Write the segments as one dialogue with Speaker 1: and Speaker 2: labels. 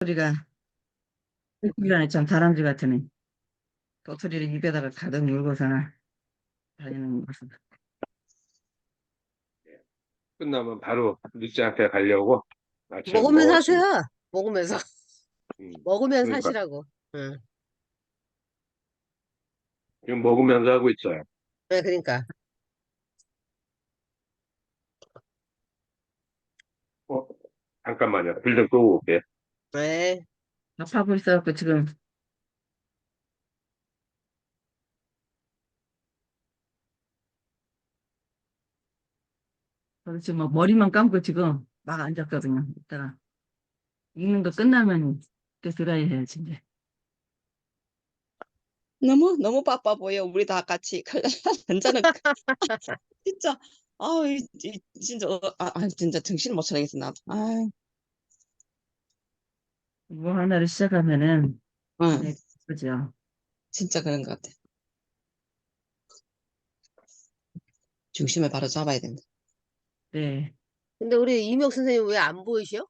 Speaker 1: 소리가 소리가 참 다람쥐 같으네. 도토리를 입에다가 가득 물고서나 다니는 것은.
Speaker 2: 끝나면 바로 늦지 않게 가려고 아침
Speaker 3: 먹으면서
Speaker 2: 먹었습니다.
Speaker 3: 하세요. 먹으면서.
Speaker 2: 음,
Speaker 3: 먹으면서
Speaker 2: 그러니까
Speaker 3: 하시라고. 응.
Speaker 2: 지금 먹으면서 하고 있어요.
Speaker 3: 네, 그러니까.
Speaker 2: 어, 잠깐만요. 불 좀 끄고 올게요.
Speaker 3: 네.
Speaker 1: 밥하고 있어갖고 지금 저도 지금 뭐 머리만 감고 지금 막 앉았거든요. 이따가 읽는 거 끝나면 또 들어야 해야지 이제.
Speaker 4: 너무 바빠 보여. 우리 다 같이. 혼자는 진짜 진짜 진짜 정신을 못 차리겠어 나도.
Speaker 1: 뭐 하나를 시작하면은
Speaker 4: 응,
Speaker 1: 네, 그죠.
Speaker 4: 진짜 그런 것 같아. 중심을 바로 잡아야 된다.
Speaker 1: 네.
Speaker 3: 근데 우리 이명 선생님 왜 안 보이셔?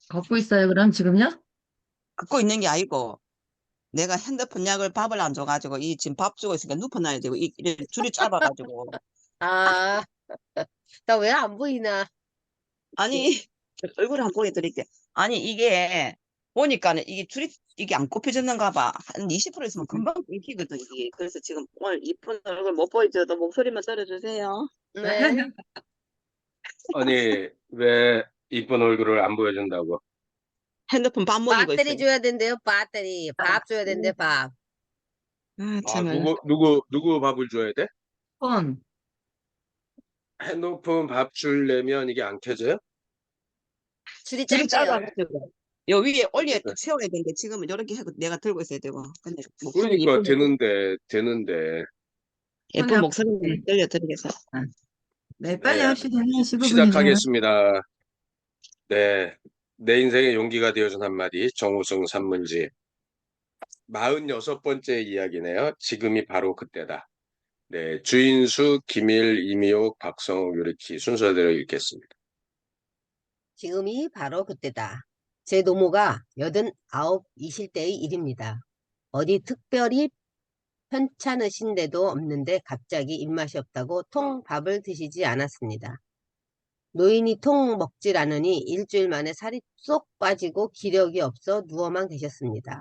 Speaker 1: 걷고 있어요, 그럼 지금요?
Speaker 4: 걷고 있는 게 아니고 내가 핸드폰 약을 밥을 안 줘가지고 이 지금 밥 주고 있으니까 눕혀놔야 되고 이 줄이 짧아가지고
Speaker 3: 아, 나 왜 안 보이나?
Speaker 4: 아니 얼굴 한 번 보여드릴게. 아니 이게 보니까는 이게 줄이 이게 안 꼽혀졌는가 봐. 한 20% 있으면 금방 끊기거든 이게. 그래서 지금 오늘 이쁜 얼굴 못 보여줘도 목소리만 들어주세요.
Speaker 3: 네.
Speaker 2: 아니, 왜 이쁜 얼굴을 안 보여준다고?
Speaker 4: 핸드폰 밥 먹이고
Speaker 3: 배터리
Speaker 4: 있어요.
Speaker 3: 줘야 된대요, 배터리. 밥 줘야 된대, 밥.
Speaker 2: 아,
Speaker 4: 참말로.
Speaker 2: 누구 밥을 줘야 돼?
Speaker 1: 폰.
Speaker 2: 핸드폰 밥 주려면 이게 안 켜져요?
Speaker 3: 줄이
Speaker 4: 줄이
Speaker 3: 짧대요.
Speaker 4: 짧아가지고 요 위에 올려
Speaker 2: 그러니까
Speaker 4: 세워야 되는데 지금은 이렇게 하고 내가 들고 있어야 되고. 근데 목소리
Speaker 2: 그러니까 되는데.
Speaker 1: 폰이
Speaker 4: 예쁜 목소리만
Speaker 1: 아프지.
Speaker 4: 들려드리겠어요.
Speaker 1: 네, 빨리
Speaker 2: 네,
Speaker 1: 합시다. 15분이잖아.
Speaker 2: 시작하겠습니다. 네, 내 인생의 용기가 되어준 한마디, 정우승 산문지. 46번째 이야기네요. 지금이 바로 그때다. 네, 주인수, 김일, 이미옥, 박성욱, 유리키 순서대로 읽겠습니다.
Speaker 3: 지금이 바로 그때다. 제 노모가 89이실 때의 일입니다. 어디 특별히 편찮으신 데도 없는데 갑자기 입맛이 없다고 통 밥을 드시지 않았습니다. 노인이 통 먹질 않으니 일주일 만에 살이 쏙 빠지고 기력이 없어 누워만 계셨습니다.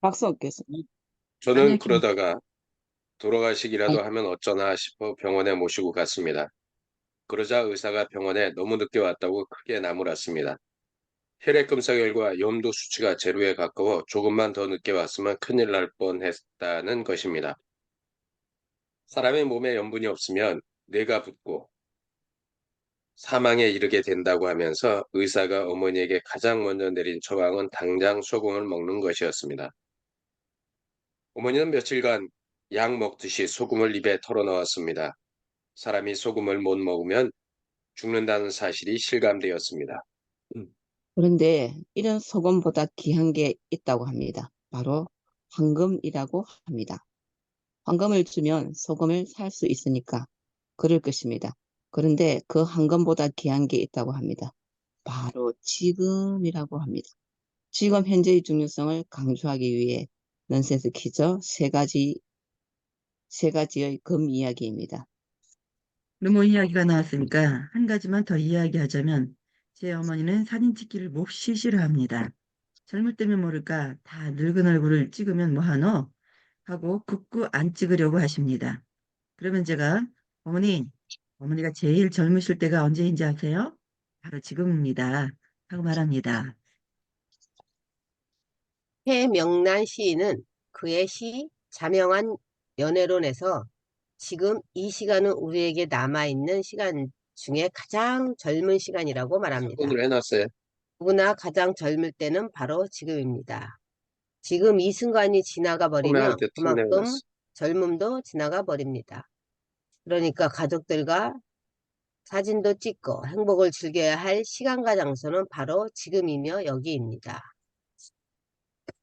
Speaker 4: 박수 없겠어.
Speaker 2: 저는
Speaker 1: 아니요,
Speaker 2: 그러다가
Speaker 4: 아이,
Speaker 2: 돌아가시기라도 하면 어쩌나 싶어 병원에 모시고 갔습니다. 그러자 의사가 병원에 너무 늦게 왔다고 크게 나무랐습니다. 혈액 검사 결과 염도 수치가 제로에 가까워 조금만 더 늦게 왔으면 큰일 날 뻔했다는 것입니다. 사람의 몸에 염분이 없으면 뇌가 붓고 사망에 이르게 된다고 하면서 의사가 어머니에게 가장 먼저 내린 처방은 당장 소금을 먹는 것이었습니다. 어머니는 며칠간 약 먹듯이 소금을 입에 털어넣었습니다. 사람이 소금을 못 먹으면 죽는다는 사실이 실감되었습니다. 음,
Speaker 4: 그런데 이런 소금보다 귀한 게 있다고 합니다. 바로 황금이라고 합니다. 황금을 주면 소금을 살 수 있으니까 그럴 것입니다. 그런데 그 황금보다 귀한 게 있다고 합니다. 바로 지금이라고 합니다. 지금 현재의 중요성을 강조하기 위해 넌센스 퀴즈 세 가지의 금 이야기입니다.
Speaker 1: 루모 이야기가 나왔으니까 한 가지만 더 이야기하자면 제 어머니는 사진 찍기를 몹시 싫어합니다. 젊을 때면 모를까 다 늙은 얼굴을 찍으면 뭐하노? 하고 극구 안 찍으려고 하십니다. 그러면 제가 어머니, 어머니가 제일 젊으실 때가 언제인지 아세요? 바로 지금입니다. 하고 말합니다.
Speaker 3: 해명란 시인은 그의 시 자명한 연애론에서 지금 이 시간은 우리에게 남아있는 시간 중에 가장 젊은 시간이라고 말합니다.
Speaker 2: 오늘 해놨어요.
Speaker 3: 누구나 가장 젊을 때는 바로 지금입니다. 지금 이 순간이 지나가 버리면
Speaker 2: 소매한테 틈
Speaker 3: 그만큼
Speaker 2: 내놨어.
Speaker 3: 젊음도 지나가 버립니다. 그러니까 가족들과 사진도 찍고 행복을 즐겨야 할 시간과 장소는 바로 지금이며 여기입니다.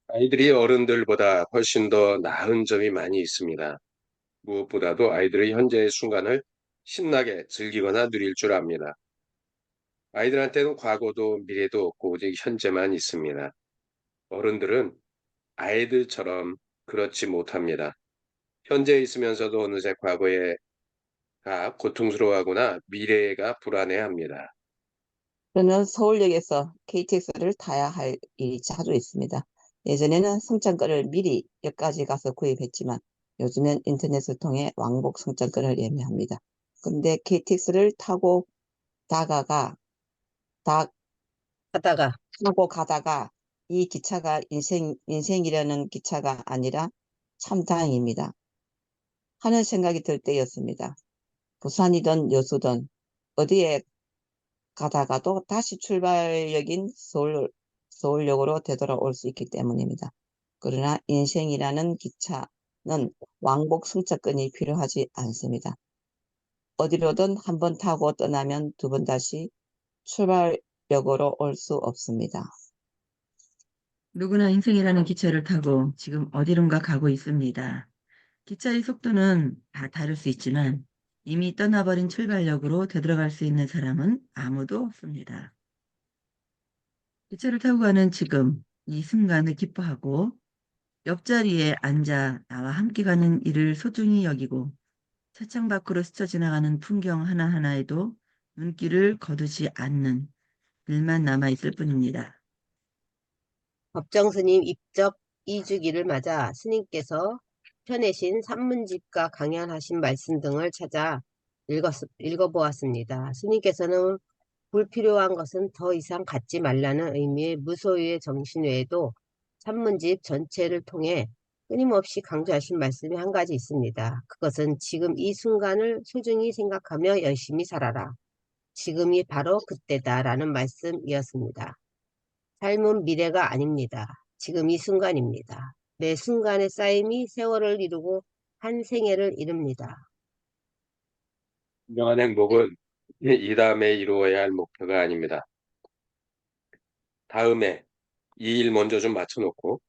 Speaker 2: 아이들이 어른들보다 훨씬 더 나은 점이 많이 있습니다. 무엇보다도 아이들이 현재의 순간을 신나게 즐기거나 누릴 줄 압니다. 아이들한테는 과거도 미래도 없고 오직 현재만 있습니다. 어른들은 아이들처럼 그렇지 못합니다. 현재에 있으면서도 어느새 과거가 고통스러워하거나 미래가 불안해합니다.
Speaker 4: 저는 서울역에서 KTX를 타야 할 일이 자주 있습니다. 예전에는 승차권을 미리 역까지 가서 구입했지만 요즘엔 인터넷을 통해 왕복 승차권을 예매합니다. 근데 KTX를 다가가, 다,
Speaker 3: 하다가
Speaker 4: 타고 가다가 이 기차가 인생이라는 기차가 아니라 참 다행입니다. 하는 생각이 들 때였습니다. 부산이든 여수든 어디에 가다가도 다시 출발역인 서울역으로 되돌아올 수 있기 때문입니다. 그러나 인생이라는 기차는 왕복 승차권이 필요하지 않습니다. 어디로든 한 번 타고 떠나면 두 번 다시 출발역으로 올 수 없습니다.
Speaker 1: 누구나 인생이라는 기차를 타고 지금 어디론가 가고 있습니다. 기차의 속도는 다 다를 수 있지만 이미 떠나버린 출발역으로 되돌아갈 수 있는 사람은 아무도 없습니다. 기차를 타고 가는 지금 이 순간을 기뻐하고 옆자리에 앉아 나와 함께 가는 이를 소중히 여기고 차창 밖으로 스쳐 지나가는 풍경 하나하나에도 눈길을 거두지 않는 일만 남아있을 뿐입니다.
Speaker 3: 법정 스님 입접 2주기를 맞아 스님께서 펴내신 산문집과 강연하신 말씀 등을 찾아 읽어보았습니다. 스님께서는 불필요한 것은 더 이상 갖지 말라는 의미의 무소유의 정신 외에도 산문집 전체를 통해 끊임없이 강조하신 말씀이 한 가지 있습니다. 그것은 지금 이 순간을 소중히 생각하며 열심히 살아라. 지금이 바로 그때다라는 말씀이었습니다. 삶은 미래가 아닙니다. 지금 이 순간입니다. 매 순간의 쌓임이 세월을 이루고 한 생애를 이룹니다.
Speaker 2: 진정한 행복은 이 다음에 이루어야 할 목표가 아닙니다. 다음에 이 일 먼저 좀 맞춰놓고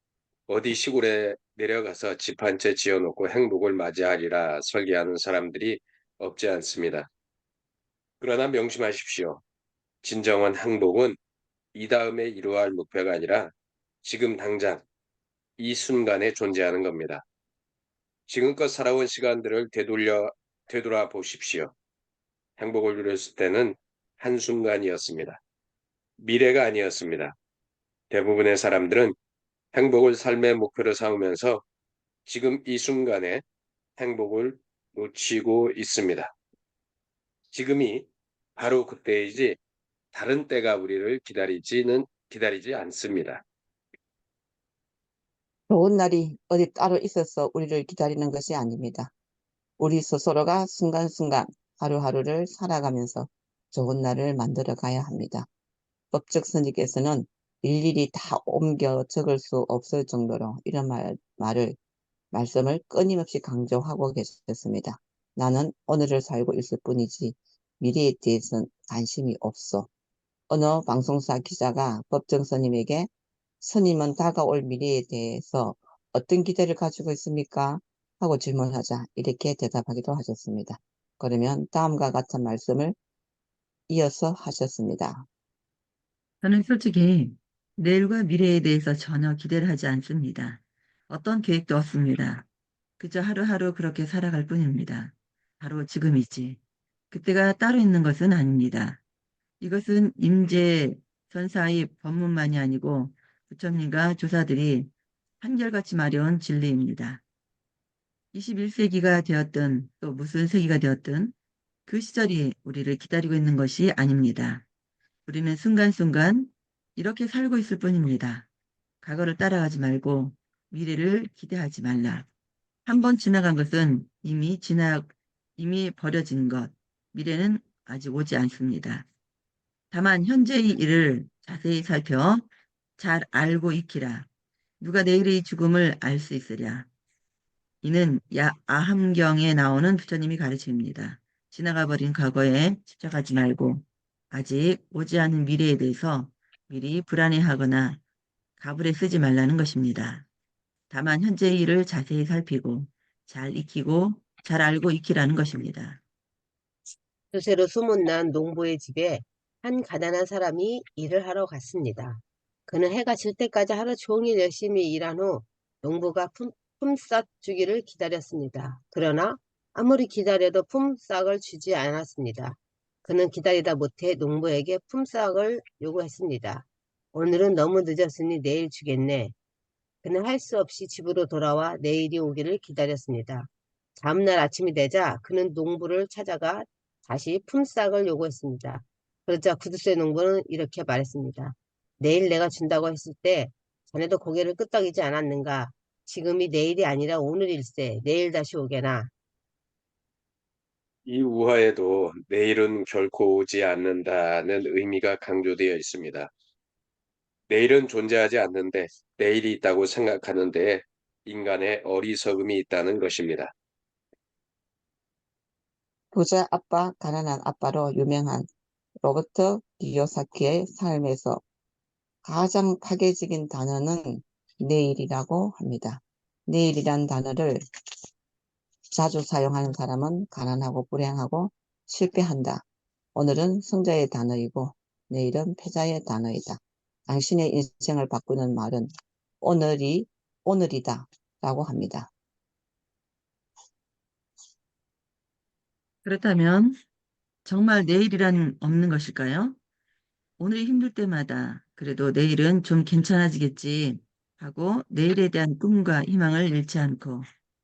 Speaker 2: 어디 시골에 내려가서 집 한 채 지어놓고 행복을 맞이하리라 설계하는 사람들이 없지 않습니다. 그러나 명심하십시오. 진정한 행복은 이 다음에 이루어야 할 목표가 아니라 지금 당장 이 순간에 존재하는 겁니다. 지금껏 살아온 시간들을 되돌아 보십시오. 행복을 누렸을 때는 한순간이었습니다. 미래가 아니었습니다. 대부분의 사람들은 행복을 삶의 목표로 삼으면서 지금 이 순간에 행복을 놓치고 있습니다. 지금이 바로 그때이지 다른 때가 우리를 기다리지 않습니다.
Speaker 4: 좋은 날이 어디 따로 있어서 우리를 기다리는 것이 아닙니다. 우리 스스로가 순간순간 하루하루를 살아가면서 좋은 날을 만들어 가야 합니다. 법적 스님께서는 일일이 다 옮겨 적을 수 없을 정도로 이런 말씀을 끊임없이 강조하고 계셨습니다. 나는 오늘을 살고 있을 뿐이지 미래에 대해서는 관심이 없어. 어느 방송사 기자가 법정 스님에게 스님은 다가올 미래에 대해서 어떤 기대를 가지고 있습니까? 하고 질문하자 이렇게 대답하기도 하셨습니다. 그러면 다음과 같은 말씀을 이어서 하셨습니다.
Speaker 1: 저는 솔직히 내일과 미래에 대해서 전혀 기대를 하지 않습니다. 어떤 계획도 없습니다. 그저 하루하루 그렇게 살아갈 뿐입니다. 바로 지금이지. 그때가 따로 있는 것은 아닙니다. 이것은 임재 선사의 법문만이 아니고 부처님과 조사들이 한결같이 마려운 진리입니다. 21세기가 되었든 또 무슨 세기가 되었든 그 시절이 우리를 기다리고 있는 것이 아닙니다. 우리는 순간순간 이렇게 살고 있을 뿐입니다. 과거를 따라가지 말고 미래를 기대하지 말라. 한 번 지나간 것은 이미 버려진 것. 미래는 아직 오지 않습니다. 다만 현재의 일을 자세히 살펴 잘 알고 익히라. 누가 내일의 죽음을 알 수 있으랴. 이는 아함경에 나오는 부처님이 가르침입니다. 지나가 버린 과거에 집착하지 말고 아직 오지 않은 미래에 대해서 미리 불안해하거나 가불에 쓰지 말라는 것입니다. 다만 현재의 일을 자세히 살피고 잘 익히고 잘 알고 익히라는 것입니다.
Speaker 3: 요새로 소문난 농부의 집에 한 가난한 사람이 일을 하러 갔습니다. 그는 해가 질 때까지 하루 종일 열심히 일한 후 농부가 품삯 주기를 기다렸습니다. 그러나 아무리 기다려도 품삯을 주지 않았습니다. 그는 기다리다 못해 농부에게 품삯을 요구했습니다. 오늘은 너무 늦었으니 내일 주겠네. 그는 할 수 없이 집으로 돌아와 내일이 오기를 기다렸습니다. 다음날 아침이 되자 그는 농부를 찾아가 다시 품삯을 요구했습니다. 그러자 구두쇠 농부는 이렇게 말했습니다. 내일 내가 준다고 했을 때 자네도 고개를 끄덕이지 않았는가? 지금이 내일이 아니라 오늘일세. 내일 다시 오게나.
Speaker 2: 이 우화에도 내일은 결코 오지 않는다는 의미가 강조되어 있습니다. 내일은 존재하지 않는데 내일이 있다고 생각하는 데에 인간의 어리석음이 있다는 것입니다.
Speaker 4: 부자 아빠, 가난한 아빠로 유명한 로버트 기요사키의 삶에서 가장 파괴적인 단어는 내일이라고 합니다. 내일이란 단어를 자주 사용하는 사람은 가난하고 불행하고 실패한다. 오늘은 승자의 단어이고 내일은 패자의 단어이다. 당신의 인생을 바꾸는 말은 오늘이다 라고 합니다.
Speaker 1: 그렇다면 정말 내일이란 없는 것일까요? 오늘이 힘들 때마다 그래도 내일은 좀 괜찮아지겠지 하고 내일에 대한 꿈과 희망을 잃지 않고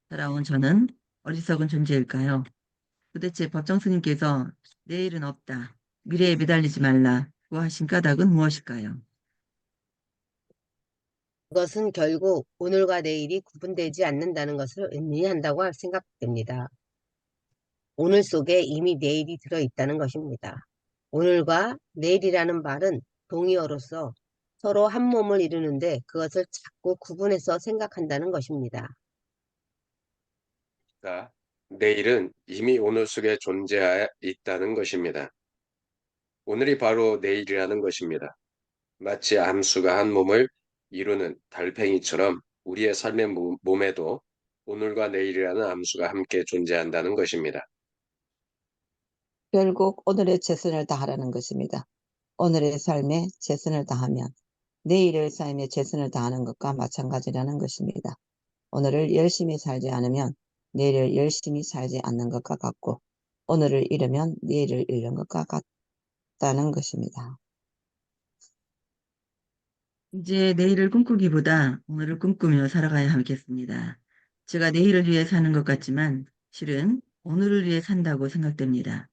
Speaker 1: 살아온 저는 어리석은 존재일까요? 도대체 법정 스님께서 내일은 없다, 미래에 매달리지 말라고 하신 까닭은 무엇일까요?
Speaker 3: 그것은 결국 오늘과 내일이 구분되지 않는다는 것을 의미한다고 생각됩니다. 오늘 속에 이미 내일이 들어있다는 것입니다. 오늘과 내일이라는 말은 동의어로서 서로 한 몸을 이루는데 그것을 자꾸 구분해서 생각한다는 것입니다.
Speaker 2: 그러니까 내일은 이미 오늘 속에 존재하여 있다는 것입니다. 오늘이 바로 내일이라는 것입니다. 마치 암수가 한 몸을 이루는 달팽이처럼 우리의 삶의 몸에도 오늘과 내일이라는 암수가 함께 존재한다는 것입니다.
Speaker 4: 결국 오늘의 최선을 다하라는 것입니다. 오늘의 삶에 최선을 다하면 내일의 삶에 최선을 다하는 것과 마찬가지라는 것입니다. 오늘을 열심히 살지 않으면 내일을 열심히 살지 않는 것과 같고 오늘을 잃으면 내일을 잃는 것과 같다는 것입니다.
Speaker 1: 이제 내일을 꿈꾸기보다 오늘을 꿈꾸며 살아가야 하겠습니다. 제가 내일을 위해 사는 것 같지만 실은 오늘을 위해 산다고 생각됩니다.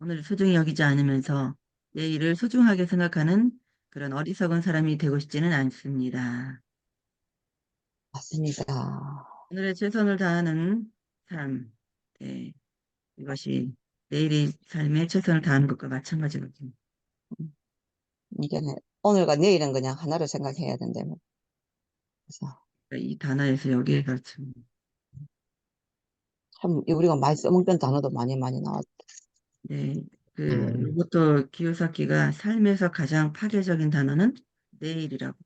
Speaker 1: 오늘을 소중히 여기지 않으면서 내일을 소중하게 생각하는 그런 어리석은 사람이 되고 싶지는 않습니다.
Speaker 4: 맞습니다.
Speaker 1: 오늘의 최선을 다하는 삶, 네, 이것이 내일의 삶에 최선을 다하는 것과 마찬가지거든요.
Speaker 4: 이게 오늘과 내일은 그냥 하나로 생각해야 된다면. 그래서
Speaker 1: 이 단어에서 여기에 가르침.
Speaker 4: 참 우리가 많이 써먹던 단어도 많이 나왔다.
Speaker 1: 네, 그
Speaker 3: 음,
Speaker 1: 로버토 기요사키가 삶에서 가장 파괴적인 단어는 내일이라고.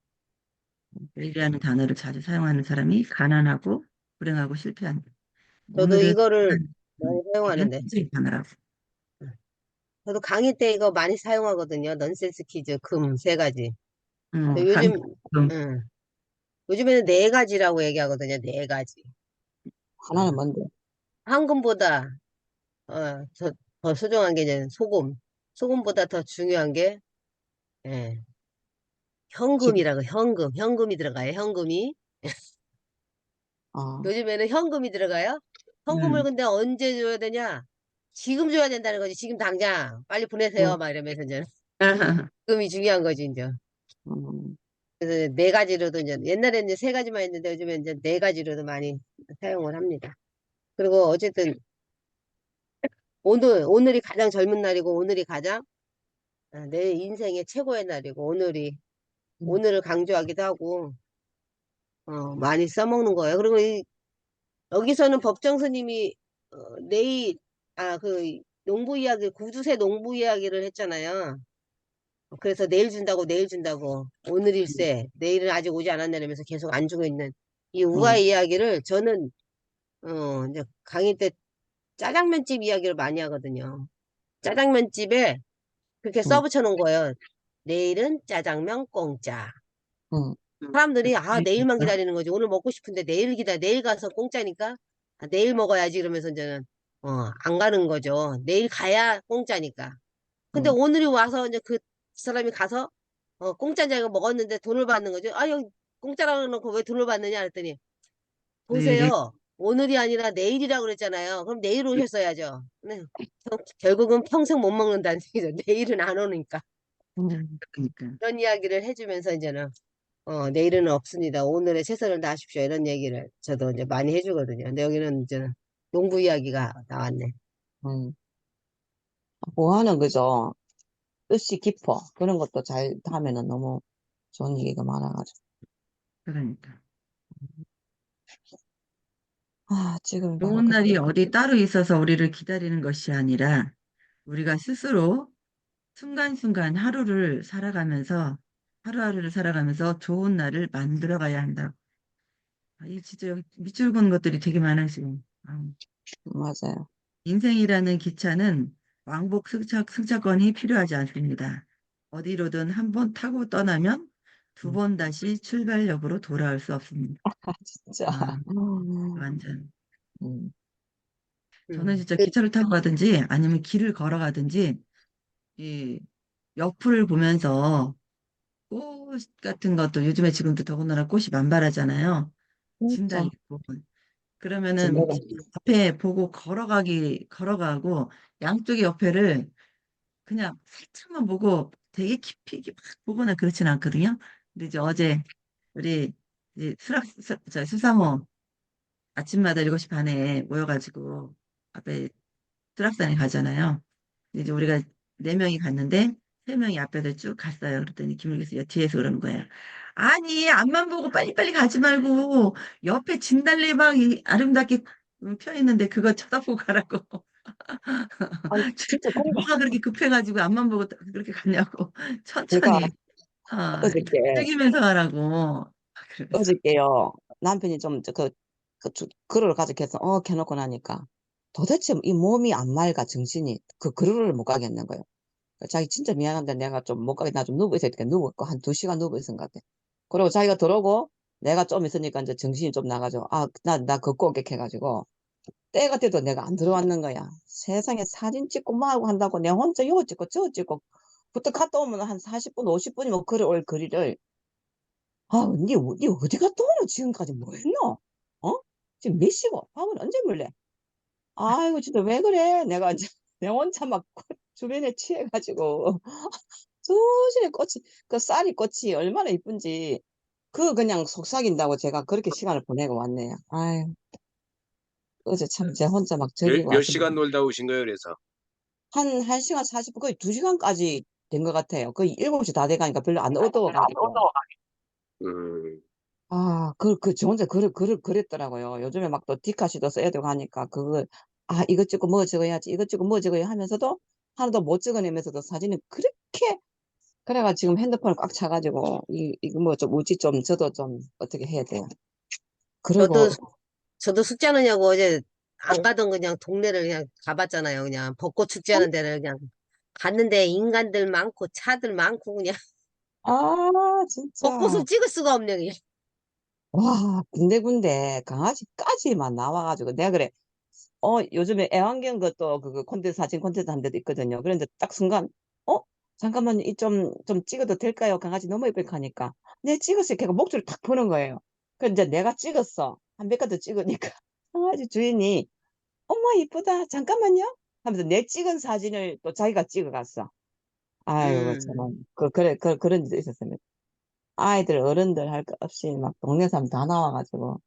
Speaker 1: 내일이라는 단어를 자주 사용하는 사람이 가난하고 불행하고 실패한다.
Speaker 3: 저도
Speaker 1: 오늘은
Speaker 3: 이거를 많이
Speaker 1: 내일은
Speaker 3: 사용하는데,
Speaker 1: 패배의 단어라고.
Speaker 3: 저도 강의 때 이거 많이 사용하거든요. 넌센스 퀴즈, 금, 세 가지. 근데
Speaker 1: 한
Speaker 3: 요즘, 음, 요즘에는 네 가지라고 얘기하거든요. 네 가지.
Speaker 4: 하나는
Speaker 3: 어,
Speaker 4: 뭔데?
Speaker 3: 황금보다, 더 소중한 게 이제 소금. 소금보다 더 중요한 게, 예,
Speaker 4: 집,
Speaker 3: 현금이라고, 현금. 현금이 들어가요. 현금이.
Speaker 4: 어,
Speaker 3: 요즘에는 현금이 들어가요. 현금을
Speaker 1: 음,
Speaker 3: 근데 언제 줘야 되냐? 지금 줘야 된다는 거지. 지금 당장. 빨리 보내세요. 막 이러면서 이제. 지금이 중요한 거지, 이제.
Speaker 4: 음,
Speaker 3: 그래서 네 가지로도 이제, 옛날에는 이제 세 가지만 했는데 요즘에 이제 네 가지로도 많이 사용을 합니다. 그리고 어쨌든 오늘이 가장 젊은 날이고 오늘이 가장 내 인생의 최고의 날이고
Speaker 4: 음,
Speaker 3: 오늘을 강조하기도 하고 많이 써먹는 거예요. 그리고 여기서는 법정 스님이 내일 그 농부 이야기 구두쇠 농부 이야기를 했잖아요. 그래서 내일 준다고 내일 준다고 오늘일세 내일은 아직 오지 않았냐면서 계속 안 주고 있는 이
Speaker 4: 어,
Speaker 3: 우아의 이야기를 저는 이제 강의 때 짜장면집 이야기를 많이 하거든요. 짜장면집에 그렇게
Speaker 4: 응,
Speaker 3: 써붙여 놓은 거예요. 내일은 짜장면 공짜.
Speaker 4: 응,
Speaker 3: 사람들이
Speaker 1: 네,
Speaker 3: 내일만 기다리는 거지. 오늘 먹고 싶은데 내일 가서 공짜니까 내일 먹어야지 이러면서 이제는 안 가는 거죠. 내일 가야 공짜니까. 근데
Speaker 4: 응.
Speaker 3: 오늘이 와서 이제 그 사람이 가서 공짜인 줄 알고 먹었는데 돈을 받는 거죠. 여기 공짜라고 해놓고 왜 돈을 받느냐 그랬더니
Speaker 1: 네,
Speaker 3: 보세요. 오늘이 아니라 내일이라고 그랬잖아요. 그럼 내일 오셨어야죠. 네. 결국은 평생 못 먹는다는 얘기죠. 내일은 안 오니까.
Speaker 1: 그러니까.
Speaker 3: 그런 이야기를 해주면서 이제는 내일은 없습니다. 오늘의 최선을 다하십시오. 이런 얘기를 저도 이제 많이 해주거든요. 근데 여기는 이제는 농부 이야기가 나왔네.
Speaker 4: 응. 보아는 그죠? 뜻이 깊어. 그런 것도 잘 하면은 너무 좋은 얘기가 많아가지고.
Speaker 1: 그러니까.
Speaker 4: 지금이 바로
Speaker 1: 좋은
Speaker 4: 그때.
Speaker 1: 날이 어디 따로 있어서 우리를 기다리는 것이 아니라 우리가 스스로 순간순간 하루하루를 살아가면서 좋은 날을 만들어 가야 한다. 이 진짜 여기 밑줄 그는 것들이 되게 많아요, 지금.
Speaker 4: 맞아요.
Speaker 1: 인생이라는 기차는 왕복 승차권이 필요하지 않습니다. 어디로든 한 번 타고 떠나면 두
Speaker 4: 음,
Speaker 1: 번 다시 출발역으로 돌아올 수 없습니다.
Speaker 4: 진짜.
Speaker 1: 아, 완전.
Speaker 4: 음,
Speaker 1: 저는
Speaker 3: 음.
Speaker 1: 진짜 기차를 타고 가든지 아니면 길을 걸어가든지 이 옆을 보면서 꽃 같은 것도 요즘에 지금도 더군다나 꽃이 만발하잖아요.
Speaker 4: 진짜.
Speaker 1: 진달래꽃. 그러면은
Speaker 4: 진짜로.
Speaker 1: 앞에 보고 걸어가고 양쪽의 옆에를 그냥 살짝만 보고 되게 깊이 막 보거나 그렇진 않거든요. 근데 이제 어제 우리 이제 수사모 아침마다 7시 반에 모여가지고 앞에 수락산에 가잖아요. 근데 이제 우리가 4명이 갔는데 3명이 앞에서 쭉 갔어요. 그랬더니 김일기서 뒤에서 그러는 거예요. 아니 앞만 보고 빨리빨리 가지 말고 옆에 진달래 막 아름답게 펴 있는데 그거 쳐다보고 가라고.
Speaker 4: 아니, 진짜 그러니까
Speaker 1: 뭐가 그렇게 급해가지고 앞만 보고 그렇게 가냐고.
Speaker 4: 제가
Speaker 1: 천천히
Speaker 4: 어저께
Speaker 1: 즐기면서 가라고. 그러면서
Speaker 4: 어저께요 남편이 좀 그를 가지고해서 켜놓고 나니까 도대체 이 몸이 안 맑아 정신이 그루를 못 가겠는 거예요. 자기 진짜 미안한데 내가 좀 못 가게 나 좀 누워 있어야 되니까 누웠고 한 2시간 누워 있은 것 같아. 그리고 자기가 들어오고 내가 좀 있으니까 이제 정신이 좀 나가지고 나 걷고 오게 해가지고 때가 돼도 내가 안 들어왔는 거야. 세상에 사진 찍고 뭐 하고 한다고 내가 혼자 이거 찍고 저거 찍고 부터 갔다 오면 한 40분 50분이면 걸어올 거리를 니 어디 갔다 오노 지금까지 뭐 했노? 어? 지금 몇 시고? 밥은 언제 먹을래? 아이고 진짜 왜 그래? 내가 이제 내 혼자 막 주변에 취해가지고 수시에 꽃이 그 쌀이 꽃이 얼마나 이쁜지 그냥 속삭인다고 제가 그렇게 시간을 보내고 왔네요. 아유 어제 참 제 혼자 막
Speaker 2: 몇,
Speaker 4: 즐기고
Speaker 2: 몇
Speaker 4: 왔습니다.
Speaker 2: 시간 놀다 오신 거예요, 그래서?
Speaker 4: 한 1시간 40분 거의 2시간까지 된 것 같아요. 거의 7시 다 돼가니까 별로 안 어두워가지고.
Speaker 2: 음,
Speaker 4: 저 혼자 그랬더라고요. 요즘에 막 또 디카시도 써야 되고 하니까, 이것 찍고 뭐 찍어야지, 이것 찍고 뭐 찍어야 하면서도, 하나도 못 찍어내면서도 사진을 그렇게, 그래가 지금 핸드폰을 꽉 차가지고, 이거 뭐 좀 우지 좀, 저도 좀 어떻게 해야 돼요.
Speaker 3: 저도
Speaker 4: 그리고,
Speaker 3: 저도 숙제하느냐고 어제 안 가던 그냥 동네를 그냥 가봤잖아요. 그냥 벚꽃 축제하는 데를 그냥 갔는데 인간들 많고 차들 많고 그냥
Speaker 4: 진짜.
Speaker 3: 벚꽃을 찍을 수가 없네 그냥.
Speaker 4: 와, 군데군데 강아지까지만 나와가지고, 내가 그래. 요즘에 애완견 것도 콘텐츠, 사진 콘텐츠 한 데도 있거든요. 그런데 딱 순간, 어? 잠깐만, 좀 찍어도 될까요? 강아지 너무 예쁘게 하니까. 내 찍었어요. 걔가 목줄을 탁 푸는 거예요. 그래서 이제 내가 찍었어. 한 몇 가지 찍으니까. 강아지 주인이, 엄마 이쁘다. 잠깐만요. 하면서 내 찍은 사진을 또 자기가 찍어갔어. 아이고,
Speaker 3: 음.
Speaker 4: 참. 그런 일도 있었습니다. 아이들, 어른들 할 것 없이 막 동네 사람 다 나와가지고.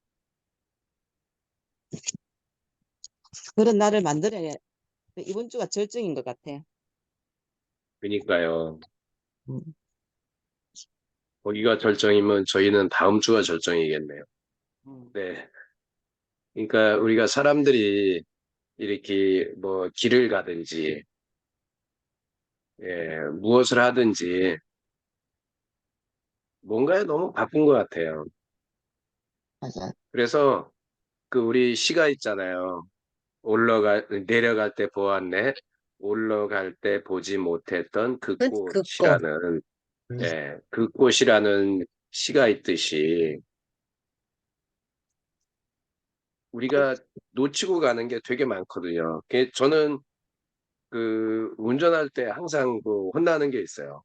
Speaker 4: 그런 날을 만들어야 이번 주가 절정인 것 같아.
Speaker 2: 그니까요.
Speaker 4: 음.
Speaker 2: 거기가 절정이면 저희는 다음 주가 절정이겠네요.
Speaker 4: 음.
Speaker 2: 네. 그러니까 우리가 사람들이 이렇게 뭐 길을 가든지, 무엇을 하든지 뭔가에 너무 바쁜 것 같아요.
Speaker 4: 맞아.
Speaker 2: 그래서 그 우리 시가 있잖아요. 내려갈 때 보았네. 올라갈 때 보지 못했던 그
Speaker 3: 긋고.
Speaker 2: 꽃이라는, 예, 그 꽃이라는 시가 있듯이 우리가 놓치고 가는 게 되게 많거든요. 저는 그 운전할 때 항상 그 혼나는 게 있어요.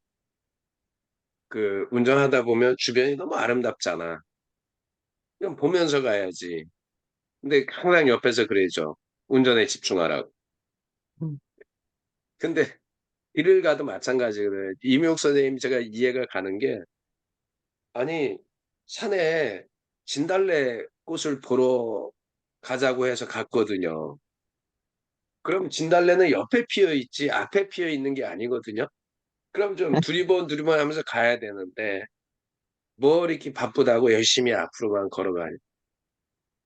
Speaker 2: 그 운전하다 보면 주변이 너무 아름답잖아. 그냥 보면서 가야지. 근데 항상 옆에서 그러죠. 운전에 집중하라고.
Speaker 3: 음.
Speaker 2: 근데 길을 가도 마찬가지거든요. 이명욱 선생님 제가 이해가 가는 게 아니 산에 진달래 꽃을 보러 가자고 해서 갔거든요. 그럼 진달래는 옆에 피어 있지 앞에 피어 있는 게 아니거든요. 그럼 좀 두리번 하면서 가야 되는데 뭐 이렇게 바쁘다고 열심히 앞으로만 걸어가요.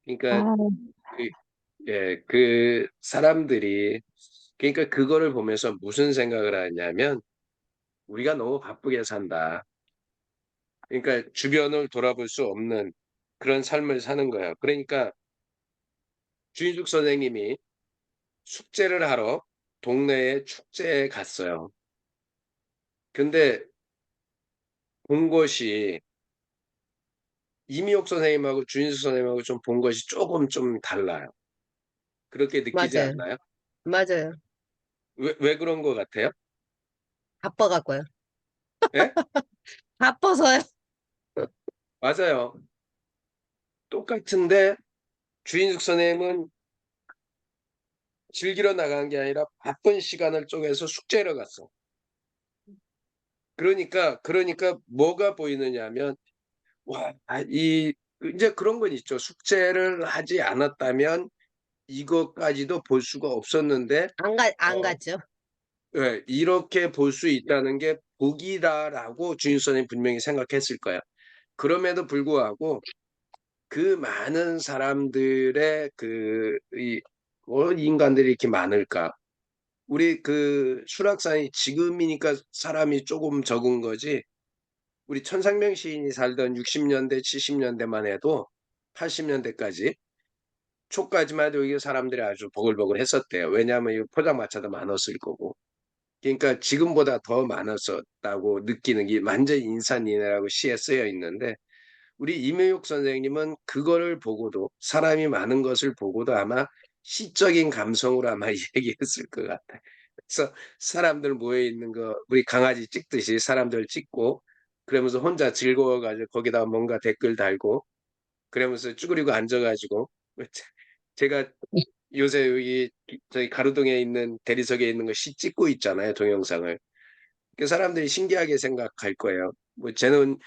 Speaker 2: 그러니까
Speaker 4: 아,
Speaker 2: 그, 예, 그 사람들이 그러니까 그거를 보면서 무슨 생각을 하냐면 우리가 너무 바쁘게 산다. 그러니까 주변을 돌아볼 수 없는 그런 삶을 사는 거예요. 그러니까 주인숙 선생님이 숙제를 하러 동네에 축제에 갔어요. 근데 본 것이 이미옥 선생님하고 주인숙 선생님하고 좀 본 것이 조금 좀 달라요. 그렇게 느끼지
Speaker 3: 맞아요.
Speaker 2: 않나요?
Speaker 3: 맞아요.
Speaker 2: 왜 그런 것 같아요?
Speaker 3: 바빠갖고요.
Speaker 2: 예?
Speaker 3: 바빠서요.
Speaker 2: 맞아요. 똑같은데 주인숙 선생님은 즐기러 나간 게 아니라 바쁜 시간을 쪼개서 숙제를 갔어. 그러니까 뭐가 보이느냐 하면 와, 이제 그런 건 있죠. 숙제를 하지 않았다면 이것까지도 볼 수가 없었는데
Speaker 3: 안
Speaker 2: 어,
Speaker 3: 갔죠.
Speaker 2: 예, 이렇게 볼 수 있다는 게 복이다라고 주인 선생님 분명히 생각했을 거야. 그럼에도 불구하고 그 많은 사람들의 인간들이 이렇게 많을까? 우리 그 수락산이 지금이니까 사람이 조금 적은 거지. 우리 천상명 시인이 살던 60년대, 70년대만 해도 80년대까지 초까지만 해도 이게 사람들이 아주 보글보글 했었대요. 왜냐하면 이 포장마차도 많았을 거고. 그러니까 지금보다 더 많았었다고 느끼는 게 완전 인산인해라고 시에 쓰여 있는데 우리 이명육 선생님은 그거를 보고도 사람이 많은 것을 보고도 아마 시적인 감성으로 아마 얘기했을 것 같아. 그래서 사람들 모여 있는 거 우리 강아지 찍듯이 사람들 찍고 그러면서 혼자 즐거워가지고 거기다 뭔가 댓글 달고 그러면서 쭈그리고 앉아가지고 제가 요새 여기 저희 가로등에 있는 대리석에 있는 거 시 찍고 있잖아요 동영상을. 그 사람들이 신기하게 생각할 거예요. 뭐 쟤는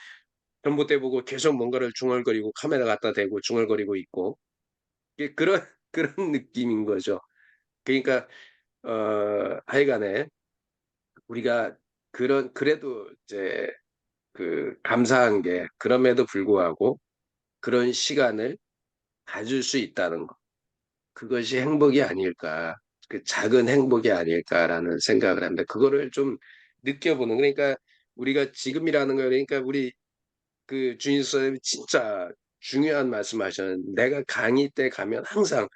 Speaker 2: 전봇대 보고 계속 뭔가를 중얼거리고 카메라 갖다 대고 중얼거리고 있고 그런 그런 느낌인 거죠. 그러니까 하여간에 우리가 그래도 이제 그 감사한 게 그럼에도 불구하고 그런 시간을 가질 수 있다는 거. 그것이 행복이 아닐까. 그 작은 행복이 아닐까라는 생각을 합니다. 그거를 좀 느껴보는 그러니까 우리가 지금이라는 거 그러니까 우리 그 주인 선생님이 진짜 중요한 말씀하셨는데 내가 강의 때 가면 항상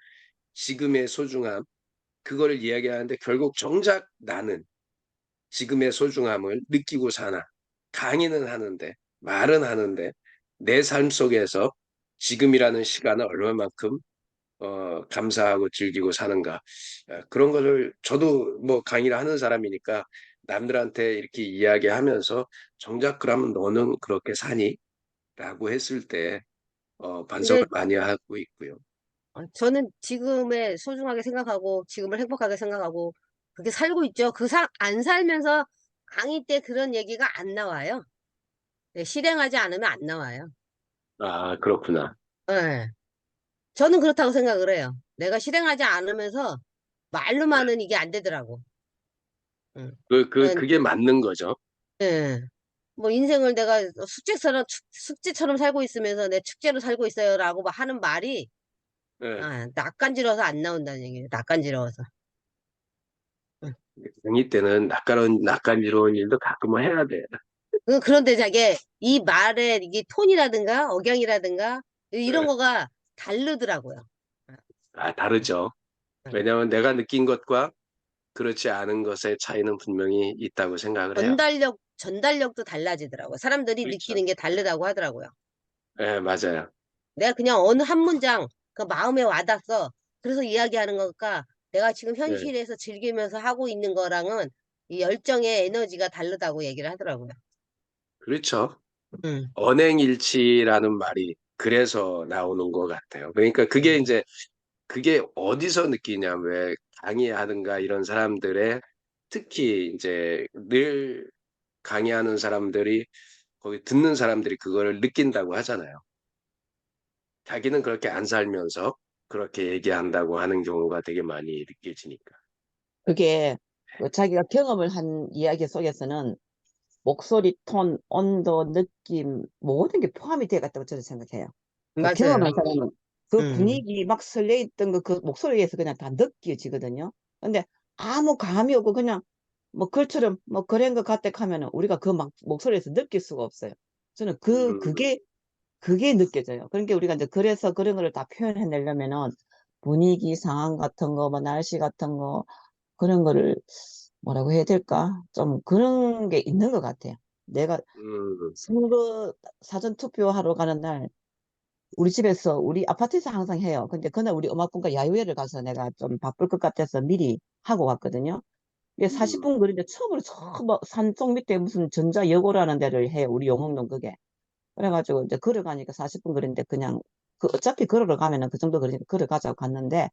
Speaker 2: 지금의 소중함 그거를 이야기하는데 결국 정작 나는 지금의 소중함을 느끼고 사나 강의는 하는데 말은 하는데 내 삶 속에서 지금이라는 시간을 얼마만큼 감사하고 즐기고 사는가 그런 것을 저도 뭐 강의를 하는 사람이니까 남들한테 이렇게 이야기하면서 정작 그러면 너는 그렇게 사니? 라고 했을 때 반성을
Speaker 3: 근데
Speaker 2: 많이 하고 있고요.
Speaker 3: 저는 지금에 소중하게 생각하고 지금을 행복하게 생각하고 그렇게 살고 있죠. 안 살면서 강의 때 그런 얘기가 안 나와요. 네, 실행하지 않으면 안 나와요.
Speaker 2: 아, 그렇구나.
Speaker 3: 네. 저는 그렇다고 생각을 해요. 내가 실행하지 않으면서 말로만은 이게 안 되더라고. 응. 그냥,
Speaker 2: 그게 맞는 거죠.
Speaker 3: 예. 뭐 인생을 내가 숙제처럼 살고 있으면서 내 축제로 살고 있어요라고 막 하는 말이
Speaker 2: 예.
Speaker 3: 낯간지러워서 안 나온다는 얘기예요. 낯간지러워서. 응.
Speaker 2: 강의 때는 낯간지러운 일도 가끔은 해야 돼.
Speaker 3: 그런데 자기 이 말의 이게 톤이라든가 억양이라든가 이런
Speaker 2: 예.
Speaker 3: 거가 다르더라고요.
Speaker 2: 아, 다르죠.
Speaker 3: 응.
Speaker 2: 왜냐하면 내가 느낀 것과 그렇지 않은 것의 차이는 분명히 있다고 생각을 해요.
Speaker 3: 전달력도 달라지더라고요. 사람들이
Speaker 2: 그렇죠.
Speaker 3: 느끼는 게 다르다고 하더라고요.
Speaker 2: 네, 맞아요.
Speaker 3: 내가 그냥 어느 한 문장 그 마음에 와닿았어. 그래서 이야기하는 거니까 내가 지금
Speaker 2: 네,
Speaker 3: 현실에서 즐기면서 하고 있는 거랑은 이 열정의 에너지가 다르다고 얘기를 하더라고요.
Speaker 2: 그렇죠.
Speaker 3: 음.
Speaker 2: 언행일치라는 말이 그래서 나오는 것 같아요. 그러니까 그게
Speaker 3: 음.
Speaker 2: 이제 그게 어디서 느끼냐, 왜 강의하든가 이런 사람들의 특히 이제 늘 강의하는 사람들이 거기 듣는 사람들이 그거를 느낀다고 하잖아요. 자기는 그렇게 안 살면서 그렇게 얘기한다고 하는 경우가 되게 많이 느껴지니까.
Speaker 4: 그게 그 자기가 경험을 한 이야기 속에서는 목소리, 톤, 온도, 느낌 모든 게 포함이 되어 갔다고 저는 생각해요. 그
Speaker 3: 맞아요.
Speaker 4: 경험한 사람은 그
Speaker 3: 음.
Speaker 4: 분위기 막 설레있던 그 목소리에서 그냥 다 느껴지거든요. 근데 아무 감이 없고 그냥 뭐 글처럼 뭐 그런 것 같다 하면은 우리가 그 막 목소리에서 느낄 수가 없어요. 저는
Speaker 2: 음,
Speaker 4: 그게 느껴져요. 그러니까 우리가 이제 그래서 그런 거를 다 표현해내려면은 분위기, 상황 같은 거, 뭐 날씨 같은 거, 그런 거를 뭐라고 해야 될까? 좀 그런 게 있는 것 같아요. 내가
Speaker 2: 음,
Speaker 4: 선거 사전 투표하러 가는 날 우리 집에서 우리 아파트에서 항상 해요. 근데 그날 우리 엄마분과 야유회를 가서 내가 좀 바쁠 것 같아서 미리 하고 갔거든요. 이게
Speaker 2: 음,
Speaker 4: 40분 거리인데 처음으로 저 산속 밑에 무슨 전자여고라는 데를 해요. 우리 용흥동 그게. 그래가지고 이제 걸어가니까 40분 거리인데 그냥 그 어차피 걸어러 가면은 그 정도 거리니까 걸어가자고 갔는데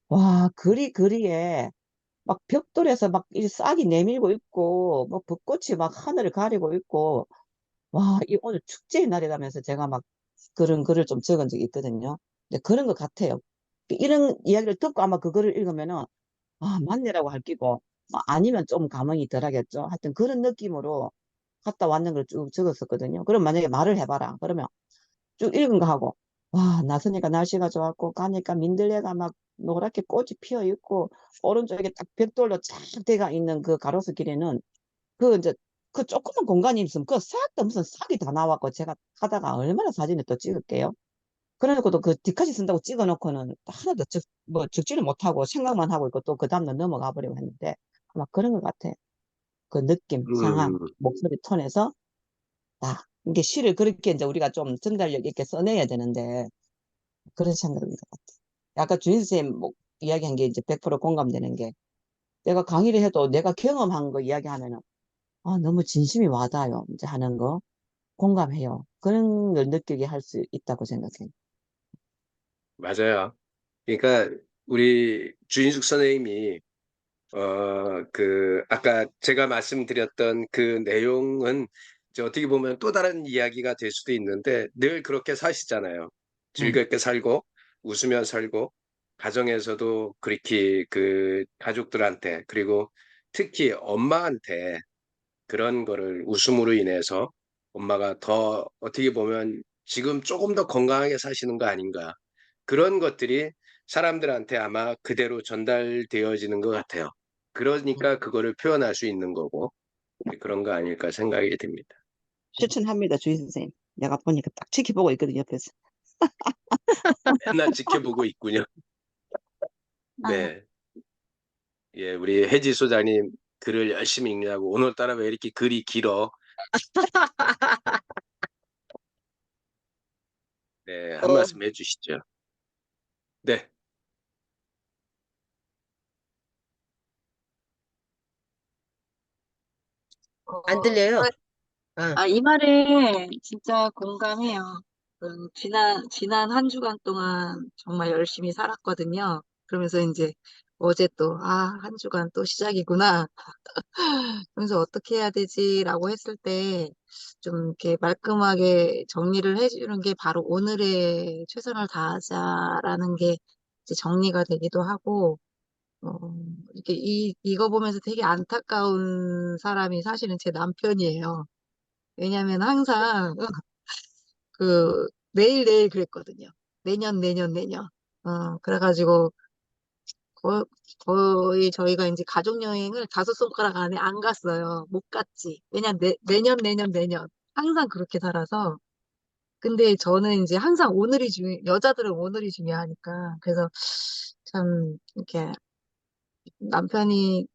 Speaker 4: 와 거리에 막 벽돌에서 막 이 싹이 내밀고 있고 뭐 벚꽃이 막 하늘을 가리고 있고 와 이 오늘 축제의 날이라면서 제가 막 그런 글을 좀 적은 적이 있거든요. 근데 그런 것 같아요. 이런 이야기를 듣고 아마 그거를 읽으면은 아 맞네라고 할 끼고 아니면 좀 감흥이 덜하겠죠. 하여튼 그런 느낌으로 갔다 왔는 걸 쭉 적었었거든요. 그럼 만약에 말을 해봐라. 그러면 쭉 읽은 거 하고 와 나서니까 날씨가 좋았고 가니까 민들레가 막 노랗게 꽃이 피어 있고 오른쪽에 딱 벽돌로 쫙 돼가 있는 그 가로수길에는 그 이제 그 조그만 공간이 있으면 그 싹 다 무슨 싹이 다 나왔고 제가 가다가 얼마나 사진을 또 찍을게요. 그래놓고도 그 뒤까지 쓴다고 찍어놓고는 하나도 뭐 적지를 못하고 생각만 하고 있고 또 그 다음날 넘어가 버리고 했는데 아마 그런 것 같아. 그 느낌, 상황,
Speaker 2: 음.
Speaker 4: 목소리 톤에서 아 이게 시를 그렇게 이제 우리가 좀 전달력 있게 써내야 되는데 그런 생각인 것 같아. 아까 주인 선생님 뭐 이야기한 게 이제 100% 공감되는 게 내가 강의를 해도 내가 경험한 거 이야기하면은 아, 너무 진심이 와닿아요. 이제 하는 거 공감해요. 그런 걸 느끼게 할 수 있다고 생각해요.
Speaker 2: 맞아요. 그러니까 우리 주인숙 선생님이 아까 제가 말씀드렸던 그 내용은 이제 어떻게 보면 또 다른 이야기가 될 수도 있는데 늘 그렇게 사시잖아요.
Speaker 4: 응.
Speaker 2: 즐겁게 살고 웃으며 살고 가정에서도 그렇게 그 가족들한테 그리고 특히 엄마한테 그런 거를 웃음으로 인해서 엄마가 더 어떻게 보면 지금 조금 더 건강하게 사시는 거 아닌가. 그런 것들이 사람들한테 아마 그대로 전달되어지는 것 같아요. 그러니까 그거를 표현할 수 있는 거고 그런 거 아닐까 생각이 듭니다.
Speaker 4: 추천합니다, 주인 선생님. 내가 보니까 딱 지켜보고 있거든요, 옆에서.
Speaker 2: 맨날 지켜보고 있군요.
Speaker 4: 아,
Speaker 2: 네. 예, 우리 혜지 소장님 글을 열심히 읽냐고 오늘따라 왜 이렇게 글이 길어? 네, 한
Speaker 3: 어,
Speaker 2: 말씀 해주시죠. 네.
Speaker 3: 안 들려요? 어.
Speaker 5: 이 말에 진짜 공감해요. 지난 한 주간 동안 정말 열심히 살았거든요. 그러면서 이제 어제 또, 한 주간 또 시작이구나. 그래서 어떻게 해야 되지라고 했을 때 좀 이렇게 말끔하게 정리를 해주는 게 바로 오늘의 최선을 다하자라는 게 이제 정리가 되기도 하고, 어, 이렇게 이거 보면서 되게 안타까운 사람이 사실은 제 남편이에요. 왜냐면 항상 내일 그랬거든요. 내년. 그래가지고 거, 거의 저희가 이제 가족여행을 다섯 손가락 안에 안 갔어요. 못 갔지. 왜냐 내년. 항상 그렇게 살아서. 근데 저는 이제 항상 여자들은 오늘이 중요하니까. 그래서 참 이렇게 남편이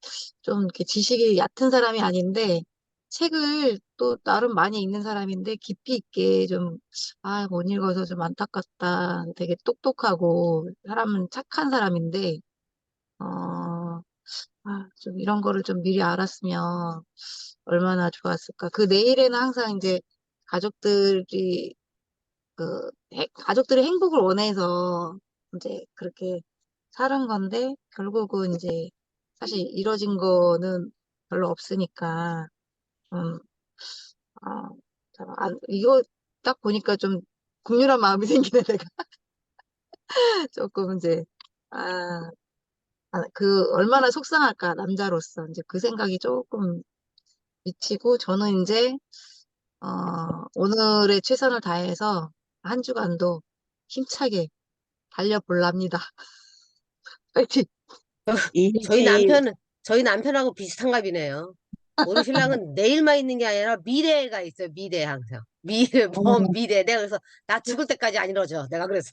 Speaker 5: 좀 이렇게 지식이 얕은 사람이 아닌데, 책을 또 나름 많이 읽는 사람인데, 깊이 있게 좀, 아, 못 읽어서 좀 안타깝다. 되게 똑똑하고, 사람은 착한 사람인데, 어, 좀 이런 거를 좀 미리 알았으면 얼마나 좋았을까. 그 내일에는 항상 이제 가족들이, 가족들의 행복을 원해서 이제 그렇게 사는 건데, 결국은 이제 사실 이뤄진 거는 별로 없으니까, 음, 이거 딱 보니까 좀 국률한 마음이 생기네, 내가. 조금 이제, 아, 얼마나 속상할까, 남자로서. 이제 그 생각이 조금 미치고, 저는 이제, 오늘의 최선을 다해서 한 주간도 힘차게 달려볼랍니다. 파이팅!
Speaker 3: 저희
Speaker 4: 이행시,
Speaker 3: 남편은, 저희 남편하고 비슷한 갑이네요. 우리 신랑은 내일만 있는 게 아니라 미래가 있어요. 미래 항상. 미래, 먼 미래. 내가 그래서 나 죽을 때까지 안 이뤄져. 내가 그래서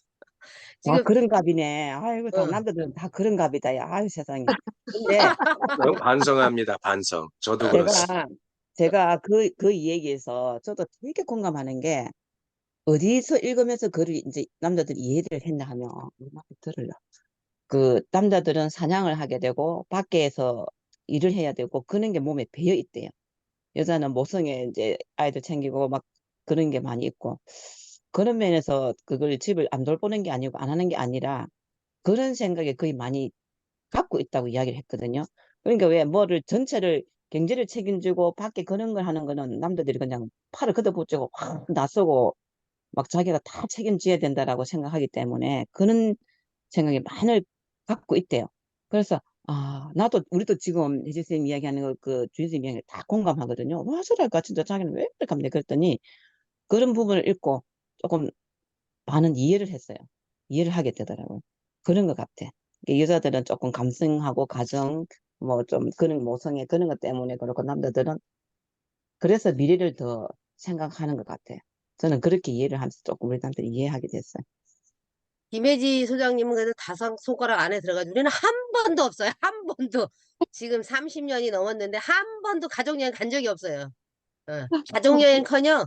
Speaker 4: 와,
Speaker 3: 지금,
Speaker 4: 그런 갑이네. 아이고, 다,
Speaker 3: 어,
Speaker 4: 남자들은 다 그런 갑이다. 야, 아유, 세상에. 근데
Speaker 2: 반성합니다. 반성. 저도 그렇습니다.
Speaker 4: 제가, 제가 그 이야기에서 저도 되게 공감하는 게, 어디서 읽으면서 그를 이제 남자들이 이해를 했나 하면, 음악 들을라. 그 남자들은 사냥을 하게 되고, 밖에서 일을 해야 되고, 그런 게 몸에 배어 있대요. 여자는 모성애 이제 아이들 챙기고 막 그런 게 많이 있고, 그런 면에서 그걸 집을 안 돌보는 게 아니고 안 하는 게 아니라 그런 생각에 거의 많이 갖고 있다고 이야기를 했거든요. 그러니까 왜 뭐를 전체를 경제를 책임지고 밖에 그런 걸 하는 거는 남자들이 그냥 팔을 걷어붙이고 확 나서고 막 자기가 다 책임져야 된다라고 생각하기 때문에 그런 생각이 많이 갖고 있대요. 그래서 나도 우리도 지금 혜지 쌤 이야기하는 거 그 주인 쌤 이야기 다 공감하거든요. 와, 저랄까 진짜 자기는 왜 그렇게 하면 그랬더니 그런 부분을 읽고 조금 많은 이해를 했어요. 이해를 하게 되더라고요. 그런 것 같아. 이게 여자들은 조금 감성하고 가정 뭐 좀 그런 모성애 그런 것 때문에 그렇고 남자들은 그래서 미래를 더 생각하는 것 같아요. 저는 그렇게 이해를 하면서 조금 우리 남들 이해하게 됐어요.
Speaker 3: 김혜지 소장님은 그래도 다섯 손가락 안에 들어가지고 우리는 한 번도 없어요. 한 번도. 지금 30년이 넘었는데 한 번도 가족여행 간 적이 없어요. 어. 가족여행커녕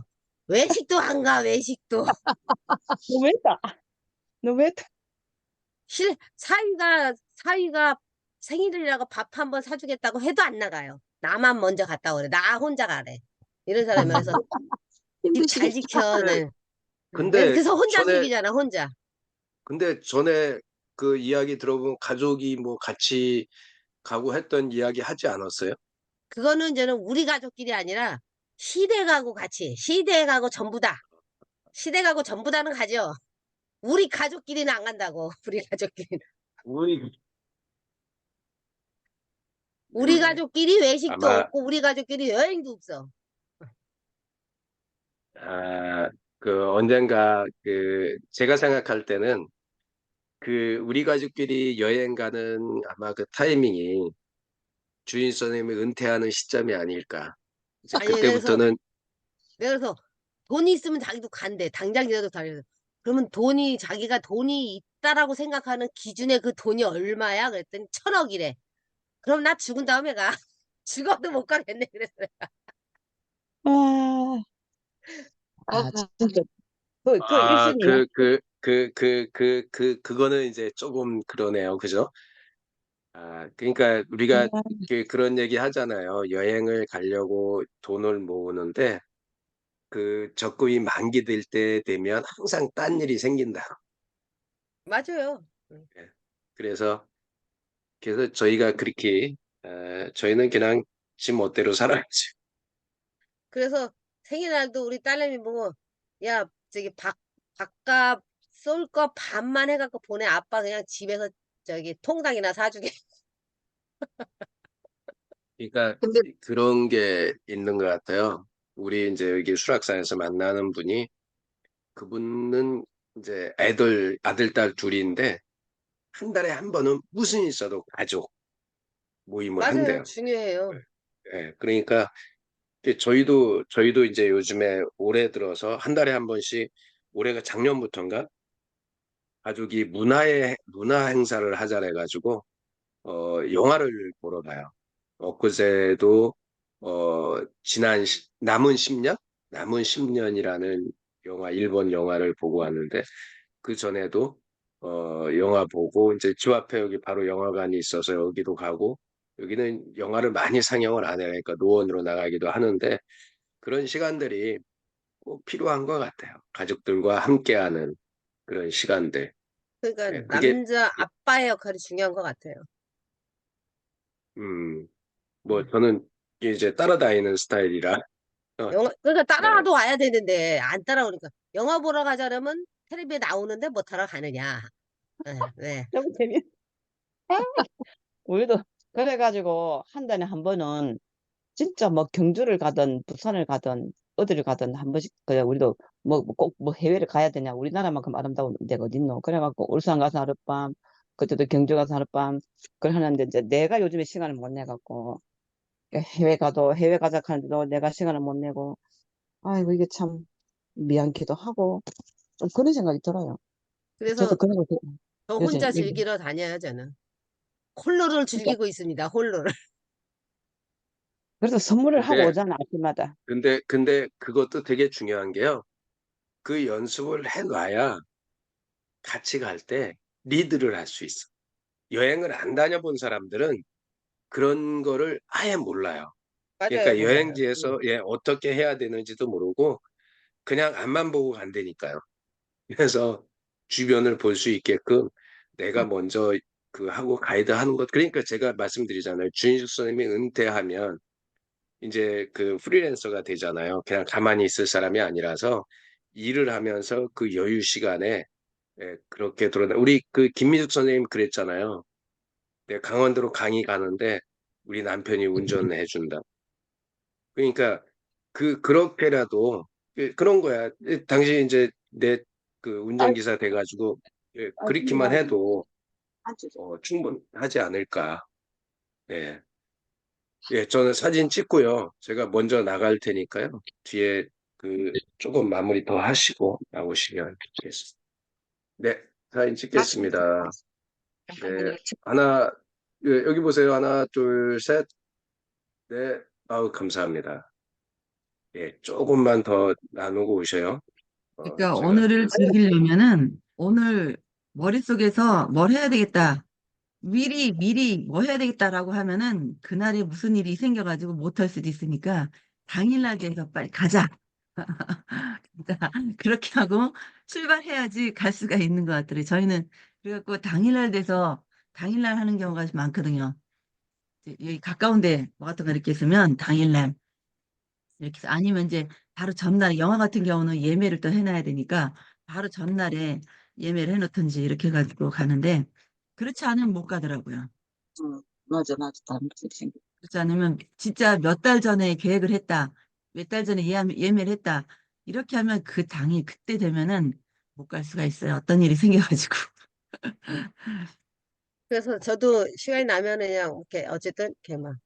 Speaker 3: 외식도 안 가, 외식도.
Speaker 4: 너무했다. 너무했다.
Speaker 3: 사위가 생일이라고 밥 한 번 사주겠다고 해도 안 나가요. 나만 먼저 갔다 오래. 나 혼자 가래. 이런 사람이 그래서 집 잘 지켜.
Speaker 2: 근데,
Speaker 3: 네.
Speaker 2: 근데
Speaker 3: 그래서 혼자
Speaker 2: 전에,
Speaker 3: 즐기잖아, 혼자.
Speaker 2: 전에 그 이야기 들어보면 가족이 뭐 같이 가고 했던 이야기 하지 않았어요?
Speaker 3: 그거는 이제는 우리 가족끼리 아니라 시댁하고 같이, 시댁하고 전부 다. 시댁하고 전부 다는 가죠. 우리 가족끼리는 안 간다고. 우리 가족끼리는.
Speaker 2: 우리,
Speaker 3: 우리
Speaker 2: 네.
Speaker 3: 가족끼리 외식도
Speaker 2: 아마,
Speaker 3: 없고 우리 가족끼리 여행도 없어.
Speaker 2: 아, 언젠가, 제가 생각할 때는 우리 가족끼리 여행 가는 아마 그 타이밍이 주인 선생님이 은퇴하는 시점이 아닐까. 이제
Speaker 3: 아니 그래서
Speaker 2: 그때부터는,
Speaker 3: 내가 그래서 돈이 있으면 자기도 간대. 당장이라도 달려. 그러면 자기가 돈이 있다라고 생각하는 기준의 그 돈이 얼마야? 그랬더니 1,000억이래. 그럼 나 죽은 다음에 가. 죽어도 못 가겠네. 그래서.
Speaker 4: 아, 진짜 그
Speaker 2: 아,
Speaker 4: 일순이야.
Speaker 2: 그거는 이제 조금 그러네요. 그죠? 그러니까 우리가 그런 얘기 하잖아요. 여행을 가려고 돈을 모으는데 그 적금이 만기될 때 되면 항상 딴 일이 생긴다.
Speaker 3: 맞아요.
Speaker 2: 예. 그래서 저희가 그렇게 저희는 그냥 지 멋대로 살아야지.
Speaker 3: 그래서 생일날도 우리 딸내미 보고 야 저기 밥값 쏠 거 반만 해갖고 보내. 아빠 그냥 집에서 저기 통닭이나 사주게.
Speaker 2: 그러니까
Speaker 5: 근데
Speaker 2: 그런 게 있는 것 같아요. 우리 이제 여기 수락산에서 만나는 분이 그분은 이제 아들, 딸 둘인데 한 달에 한 번은 무슨 일 있어도 가족 모임을
Speaker 3: 맞아요.
Speaker 2: 한대요.
Speaker 3: 중요해요.
Speaker 2: 예, 그러니까 저희도 이제 요즘에 올해 들어서 한 달에 한 번씩 올해가 작년부터인가 가족이 문화 행사를 하자 해가지고 영화를 보러 가요. 엊그제도 남은 10년? 남은 10년이라는 일본 영화를 보고 왔는데 그 전에도 영화 보고 이제 집 앞에 여기 바로 영화관이 있어서 여기도 가고 여기는 영화를 많이 상영을 안 해요. 그러니까 노원으로 나가기도 하는데 그런 시간들이 꼭 필요한 것 같아요. 가족들과 함께하는 그런 시간들.
Speaker 3: 그러니까
Speaker 2: 예, 그게
Speaker 3: 남자 아빠의 역할이 중요한 것 같아요.
Speaker 2: 음, 뭐 저는 이제 따라다니는 스타일이라
Speaker 3: 그러니까
Speaker 2: 네.
Speaker 3: 따라도 와야 되는데 안 따라오니까 영화 보러 가자면 텔레비에 나오는데 못 타러 가느냐. 네, 네.
Speaker 4: 너무 재밌. 우리도 그래가지고 한 달에 한 번은 진짜 뭐 경주를 가든 부산을 가든 어디를 가든 한 번씩 그래 우리도 뭐 꼭 뭐 해외를 가야 되냐 우리나라만큼 아름다운 데가 어딨노 그래갖고 울산 가서 하룻밤 그때도 경주 가서 하룻밤 그걸 하는데 이제 내가 요즘에 시간을 못 내갖고 해외 가자 하는데도 내가 시간을 못 내고 아이고 이게 참 미안기도 하고 좀 그런 생각이 들어요. 저도
Speaker 3: 그래서
Speaker 4: 그런 거
Speaker 3: 저
Speaker 4: 요새
Speaker 3: 혼자 즐기러 다녀요, 저는. 홀로를
Speaker 4: 진짜
Speaker 3: 즐기고 있습니다, 홀로를.
Speaker 4: 그래서 선물을 하고
Speaker 2: 근데
Speaker 4: 오잖아 아침마다.
Speaker 2: 근데 그것도 되게 중요한 게요. 그 연습을 해놔야 같이 갈 때 리드를 할 수 있어. 여행을 안 다녀본 사람들은 그런 거를 아예 몰라요.
Speaker 3: 맞아요,
Speaker 2: 그러니까
Speaker 3: 몰라요.
Speaker 2: 여행지에서 어떻게 해야 되는지도 모르고 그냥 앞만 보고 간다니까요. 그래서 주변을 볼 수 있게끔 내가 먼저 그 하고 가이드 하는 것. 그러니까 제가 말씀드리잖아요. 주인숙 선생님이 은퇴하면 이제 그 프리랜서가 되잖아요. 그냥 가만히 있을 사람이 아니라서 일을 하면서 그 여유 시간에 그렇게 돌아다. 우리 그 김민숙 선생님 그랬잖아요. 내가 강원도로 강의 가는데 우리 남편이 운전해 준다. 그러니까 그렇게라도 그런 거야. 당신 이제 내 그
Speaker 4: 아,
Speaker 2: 운전기사 돼가지고
Speaker 4: 근데
Speaker 2: 그렇게만
Speaker 4: 나도
Speaker 2: 해도
Speaker 4: 안 찢어.
Speaker 2: 충분하지 않을까. 예. 예, 저는 사진 찍고요. 제가 먼저 나갈 테니까요. 뒤에 조금 마무리 더 하시고 나오시면 좋겠습니다. 네, 사진 찍겠습니다.
Speaker 4: 잠깐만요.
Speaker 2: 네, 하나, 여기 보세요. 하나, 둘, 셋. 네, 아우, 감사합니다. 예, 조금만 더 나누고 오셔요.
Speaker 1: 그러니까
Speaker 2: 제가,
Speaker 1: 오늘을 즐기려면은 오늘 머릿속에서 뭘 해야 되겠다. 미리 뭐 해야 되겠다라고 하면은 그날에 무슨 일이 생겨가지고 못할 수도 있으니까 당일날 돼서 빨리 가자. 자, 그렇게 하고 출발해야지 갈 수가 있는 것 같더라고요. 저희는 그래갖고 당일날 돼서 당일날 하는 경우가 좀 많거든요. 여기 가까운데 뭐 같은 거 이렇게 있으면 당일날 이렇게 해서 아니면 이제 바로 전날 영화 같은 경우는 예매를 또 해놔야 되니까 바로 전날에 예매를 해놓든지 이렇게 해가지고 가는데 그렇지 않으면 못 가더라고요.
Speaker 4: 맞아, 맞아. 다른 생각.
Speaker 1: 그렇지 않으면 진짜 몇 달 전에 계획을 했다. 몇 달 전에 예매를 했다. 이렇게 하면 그 당일 그때 되면은 못 갈 수가 있어요. 어떤 일이 생겨가지고.
Speaker 3: 그래서 저도 시간이 나면은 그냥 이렇게 어쨌든 이렇게 막